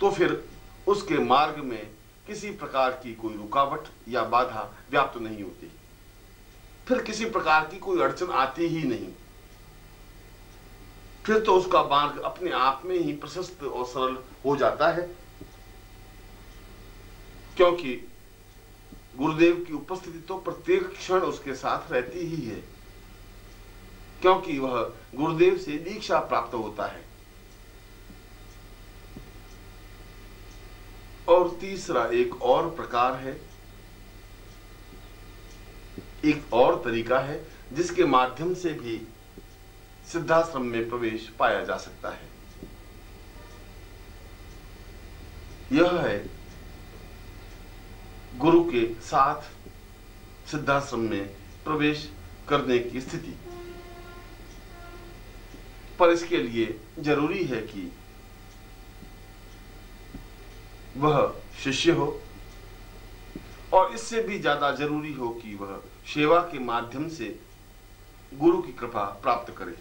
तो फिर उसके मार्ग में किसी प्रकार की कोई रुकावट या बाधा व्याप्त नहीं होती, फिर किसी प्रकार की कोई अड़चन आती ही नहीं। फिर तो उसका मार्ग अपने आप में ही प्रशस्त और सरल हो जाता है, क्योंकि गुरुदेव की उपस्थिति तो प्रत्येक क्षण उसके साथ रहती ही है, क्योंकि वह गुरुदेव से दीक्षा प्राप्त होता है। और तीसरा एक और प्रकार है, एक और तरीका है जिसके माध्यम से भी सिद्धाश्रम में प्रवेश पाया जा सकता है। यह है गुरु के साथ सिद्धाश्रम में प्रवेश करने की स्थिति। पर इसके लिए जरूरी है कि वह शिष्य हो, और इससे भी ज्यादा जरूरी हो कि वह सेवा के माध्यम से गुरु की कृपा प्राप्त करे।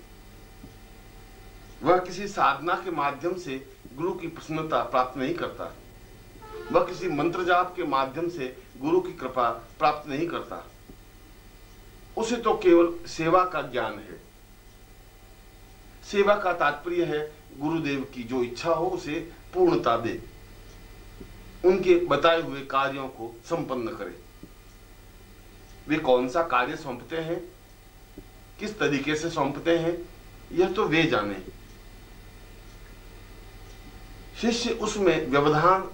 वह किसी साधना के माध्यम से गुरु की प्रसन्नता प्राप्त नहीं करता, वह किसी मंत्र जाप के माध्यम से गुरु की कृपा प्राप्त नहीं करता। उसे तो केवल सेवा का ज्ञान है। सेवा का तात्पर्य है गुरुदेव की जो इच्छा हो उसे पूर्णता दे, उनके बताए हुए कार्यों को संपन्न करे। वे कौन सा कार्य सौंपते हैं, किस तरीके से सौंपते हैं, यह तो वे जाने। शिष्य उसमें व्यवधान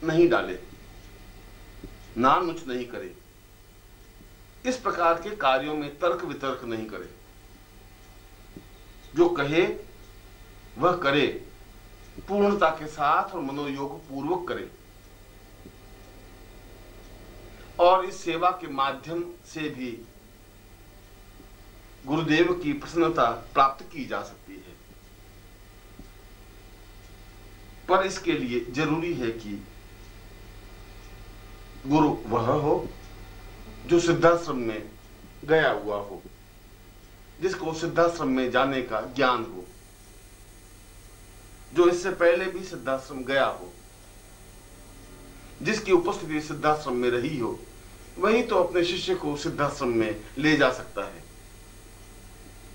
नहीं डाले, ना नुच नहीं करे, इस प्रकार के कार्यों में तर्क वितर्क नहीं करे। जो कहे वह करे, पूर्णता के साथ और मनोयोग पूर्वक करे, और इस सेवा के माध्यम से भी गुरुदेव की प्रसन्नता प्राप्त की जा सकती है। पर इसके लिए जरूरी है कि गुरु वह हो जो सिद्धाश्रम में गया हुआ हो, जिसको सिद्धाश्रम में जाने का ज्ञान हो, जो इससे पहले भी सिद्धाश्रम गया हो, जिसकी उपस्थिति सिद्धाश्रम में रही हो। वही तो अपने शिष्य को सिद्धाश्रम में ले जा सकता है।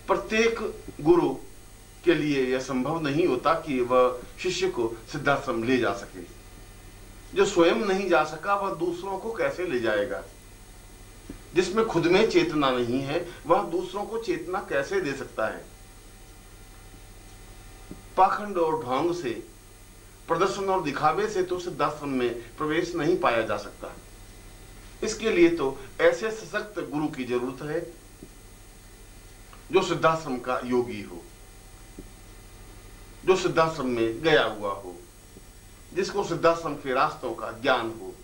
प्रत्येक गुरु के लिए यह संभव नहीं होता कि वह शिष्य को सिद्धाश्रम ले जा सके। जो स्वयं नहीं जा सका वह दूसरों को कैसे ले जाएगा? जिसमें खुद में चेतना नहीं है वह दूसरों को चेतना कैसे दे सकता है? पाखंड और ढोंग से, प्रदर्शन और दिखावे से तो सिद्धाश्रम में प्रवेश नहीं पाया जा सकता। इसके लिए तो ऐसे सशक्त गुरु की जरूरत है जो सिद्धाश्रम का योगी हो, जो सिद्धाश्रम में गया हुआ हो, जिसको सिद्धाश्रम के रास्तों का ज्ञान हो,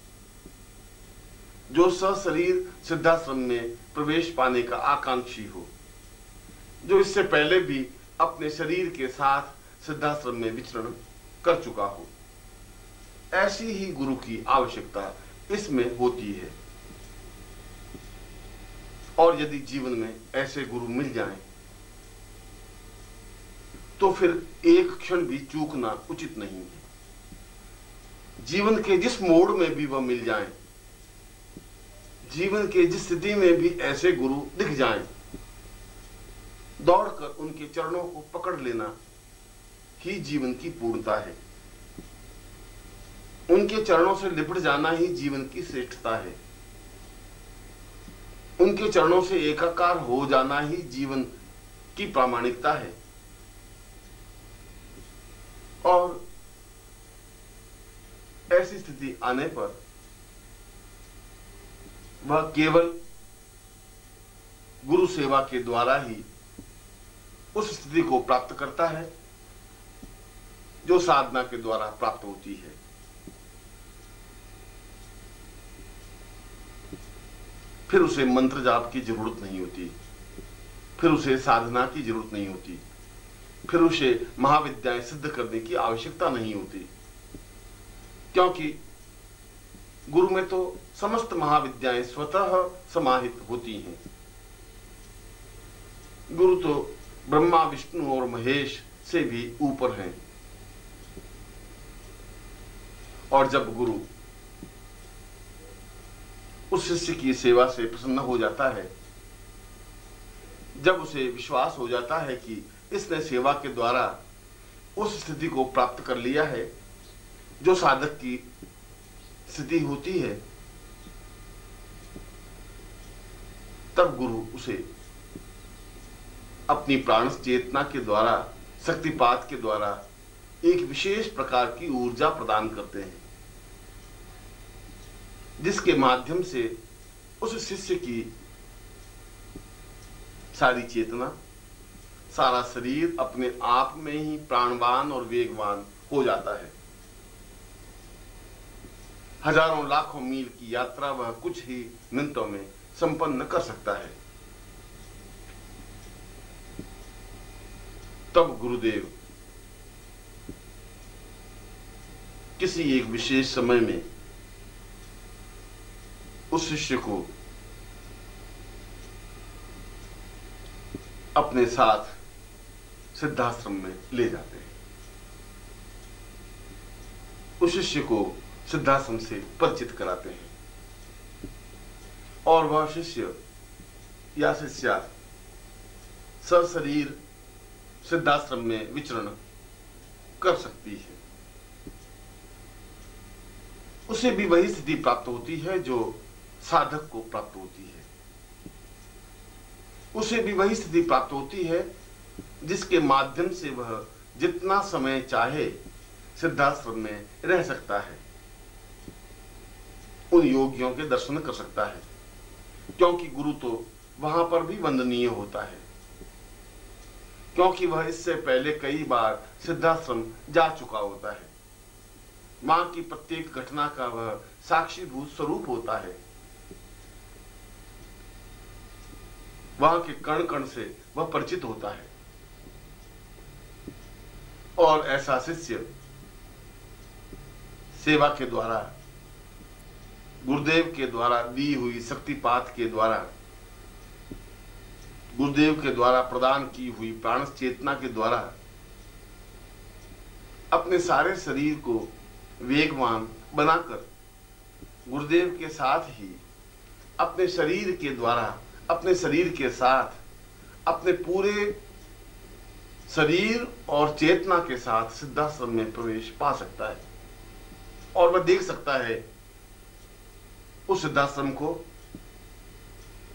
जो सशरीर सिद्धाश्रम में प्रवेश पाने का आकांक्षी हो, जो इससे पहले भी अपने शरीर के साथ सिद्धाश्रम में विचरण कर चुका हो। ऐसी ही गुरु की आवश्यकता इसमें होती है। और यदि जीवन में ऐसे गुरु मिल जाएं, तो फिर एक क्षण भी चूकना उचित नहीं है। जीवन के जिस मोड़ में भी वह मिल जाएं, जीवन के जिस स्थिति में भी ऐसे गुरु दिख जाएं, दौड़कर उनके चरणों को पकड़ लेना ही जीवन की पूर्णता है। उनके चरणों से लिपट जाना ही जीवन की श्रेष्ठता है। उनके चरणों से एकाकार हो जाना ही जीवन की प्रामाणिकता है। और ऐसी स्थिति आने पर वह केवल गुरु सेवा के द्वारा ही उस स्थिति को प्राप्त करता है जो साधना के द्वारा प्राप्त होती है। फिर उसे मंत्र जाप की जरूरत नहीं होती, फिर उसे साधना की जरूरत नहीं होती, फिर उसे महाविद्याएं सिद्ध करने की आवश्यकता नहीं होती, क्योंकि गुरु में तो समस्त महाविद्याएं स्वतः समाहित होती हैं। गुरु तो ब्रह्मा, विष्णु और महेश से भी ऊपर हैं। और जब गुरु उस शिष्य की सेवा से प्रसन्न हो जाता है, जब उसे विश्वास हो जाता है कि इसने सेवा के द्वारा उस स्थिति को प्राप्त कर लिया है जो साधक की स्थिति होती है, तब गुरु उसे अपनी प्राण चेतना के द्वारा, शक्तिपात के द्वारा एक विशेष प्रकार की ऊर्जा प्रदान करते हैं, जिसके माध्यम से उस शिष्य की सारी चेतना, सारा शरीर अपने आप में ही प्राणवान और वेगवान हो जाता है। हजारों लाखों मील की यात्रा वह कुछ ही मिनटों में संपन्न कर सकता है। तब गुरुदेव किसी एक विशेष समय में उस शिष्य को अपने साथ सिद्धाश्रम में ले जाते हैं। उस शिष्य को सिद्धाश्रम से परिचित कराते हैं और वह शिष्य या शिष्या सशरीर सिद्धाश्रम में विचरण कर सकती है। उसे भी वही स्थिति प्राप्त होती है जो साधक को प्राप्त होती है। उसे भी वही स्थिति प्राप्त होती है जिसके माध्यम से वह जितना समय चाहे सिद्धाश्रम में रह सकता है, उन योगियों के दर्शन कर सकता है, क्योंकि गुरु तो वहां पर भी वंदनीय होता है, क्योंकि वह इससे पहले कई बार सिद्धाश्रम जा चुका होता है। मां की प्रत्येक घटना का वह साक्षीभूत स्वरूप होता है। वहां के कण कण से वह परिचित होता है और ऐसा शिष्य सेवा के द्वारा, गुरुदेव के द्वारा दी हुई शक्तिपात के द्वारा, गुरुदेव के द्वारा प्रदान की हुई प्राण चेतना के द्वारा अपने सारे शरीर को वेगवान बनाकर गुरुदेव के साथ ही अपने शरीर के द्वारा, अपने शरीर के साथ अपने पूरे शरीर और चेतना के साथ सिद्धाश्रम में प्रवेश पा सकता है और वह देख सकता है उस सिद्धाश्रम को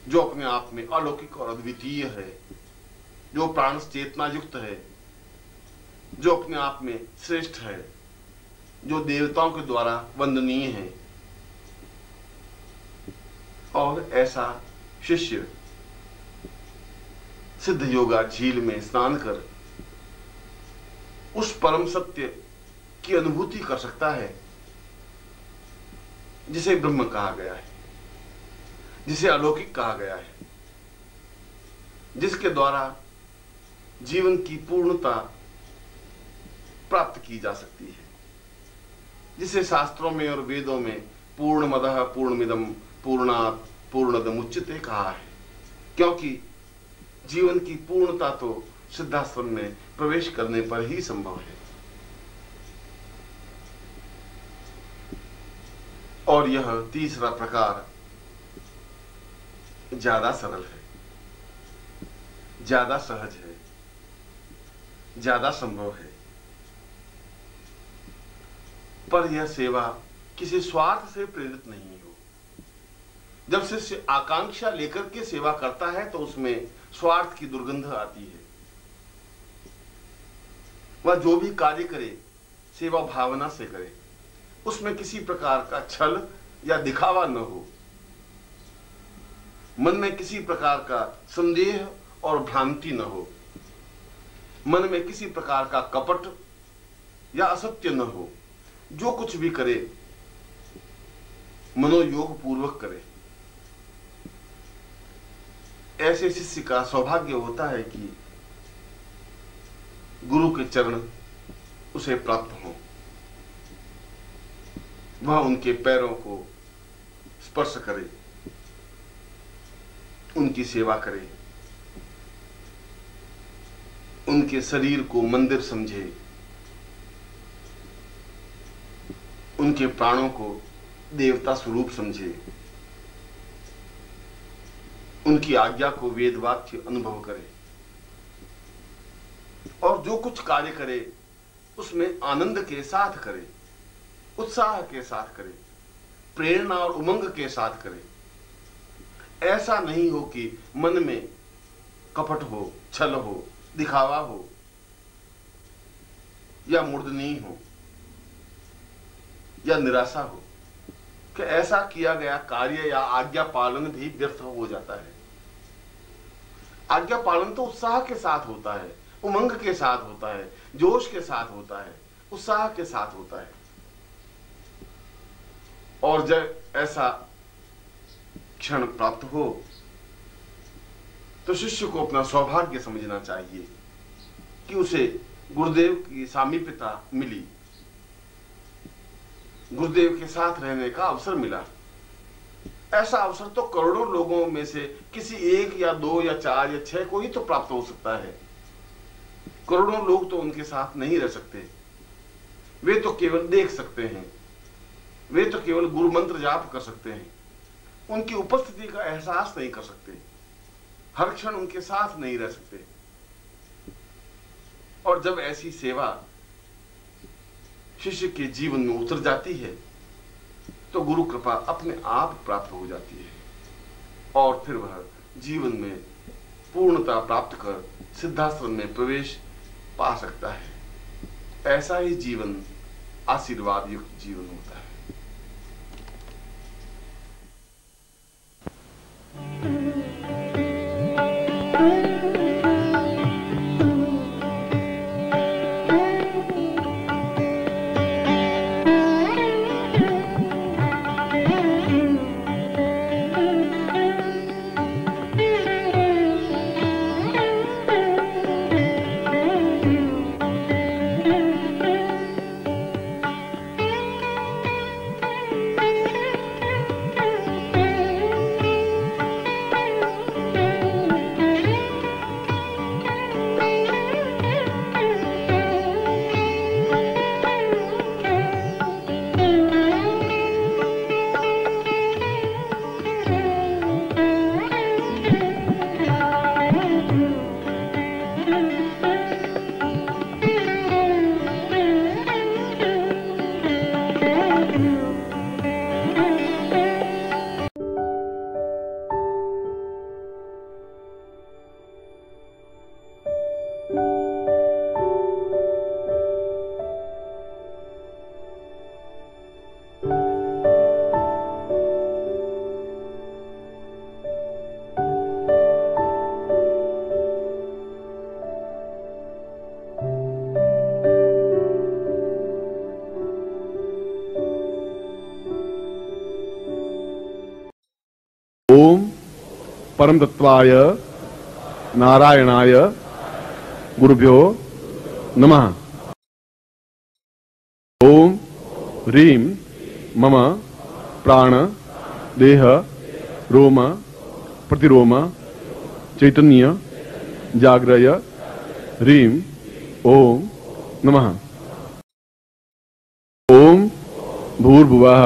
जो अपने आप में अलौकिक और अद्वितीय है, जो प्राण चेतना युक्त है, जो अपने आप में श्रेष्ठ है, जो देवताओं के द्वारा वंदनीय है। और ऐसा शिष्य सिद्ध योगा झील में स्नान कर उस परम सत्य की अनुभूति कर सकता है जिसे ब्रह्म कहा गया है, जिसे अलौकिक कहा गया है, जिसके द्वारा जीवन की पूर्णता प्राप्त की जा सकती है, जिसे शास्त्रों में और वेदों में पूर्णमदः पूर्णमिदं पूर्णात् पूर्णदमुच्यते कहा है, क्योंकि जीवन की पूर्णता तो सिद्धाश्रम में प्रवेश करने पर ही संभव है। और यह तीसरा प्रकार ज्यादा सरल है, ज्यादा सहज है, ज्यादा संभव है, पर यह सेवा किसी स्वार्थ से प्रेरित नहीं हो। जब शिष्य आकांक्षा लेकर के सेवा करता है तो उसमें स्वार्थ की दुर्गंध आती है। वह जो भी कार्य करे सेवा भावना से करे, उसमें किसी प्रकार का छल या दिखावा न हो, मन में किसी प्रकार का संदेह और भ्रांति न हो, मन में किसी प्रकार का कपट या असत्य न हो। जो कुछ भी करे मनोयोग पूर्वक करे। ऐसे शिष्य का सौभाग्य होता है कि गुरु के चरण उसे प्राप्त हों, वह उनके पैरों को स्पर्श करे, उनकी सेवा करे, उनके शरीर को मंदिर समझे, उनके प्राणों को देवता स्वरूप समझे, उनकी आज्ञा को वेद वाक्य अनुभव करे और जो कुछ कार्य करे उसमें आनंद के साथ करे, उत्साह के साथ करे, प्रेरणा और उमंग के साथ करे। ऐसा नहीं हो कि मन में कपट हो, छल हो, दिखावा हो या मुर्दनी हो या निराशा हो कि ऐसा किया गया कार्य या आज्ञा पालन भी व्यर्थ हो जाता है। आज्ञा पालन तो उत्साह के साथ होता है, उमंग के साथ होता है, जोश के साथ होता है, उत्साह के साथ होता है। और जब ऐसा क्षण प्राप्त हो तो शिष्य को अपना सौभाग्य समझना चाहिए कि उसे गुरुदेव की सामीप्यता मिली, गुरुदेव के साथ रहने का अवसर मिला। ऐसा अवसर तो करोड़ों लोगों में से किसी एक या दो या चार या छह को ही तो प्राप्त हो सकता है। करोड़ों लोग तो उनके साथ नहीं रह सकते, वे तो केवल देख सकते हैं, वे तो केवल गुरु मंत्र जाप कर सकते हैं, उनकी उपस्थिति का एहसास नहीं कर सकते, हर क्षण उनके साथ नहीं रह सकते। और जब ऐसी सेवा शिष्य के जीवन में उतर जाती है तो गुरु कृपा अपने आप प्राप्त हो जाती है और फिर वह जीवन में पूर्णता प्राप्त कर सिद्धाश्रम में प्रवेश पा सकता है। ऐसा ही जीवन आशीर्वाद युक्त जीवन होता है। ओम परम तत्वाय नारायणाय गुरुभ्यो नमः। ओम ह्रीं मम प्राण देह रोम प्रतिरोम चैतन्य जाग्रय ह्रीं ओम नमः। ओम भूर्भुवः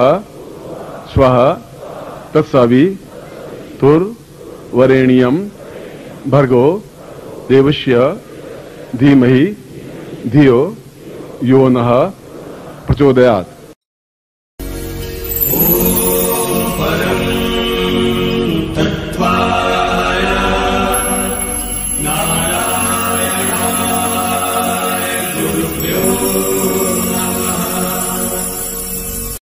स्वः तत्सवितुर्वरेण्यं भर्गो देवस्य धीमहि धियो यो नः प्रचोदयात्।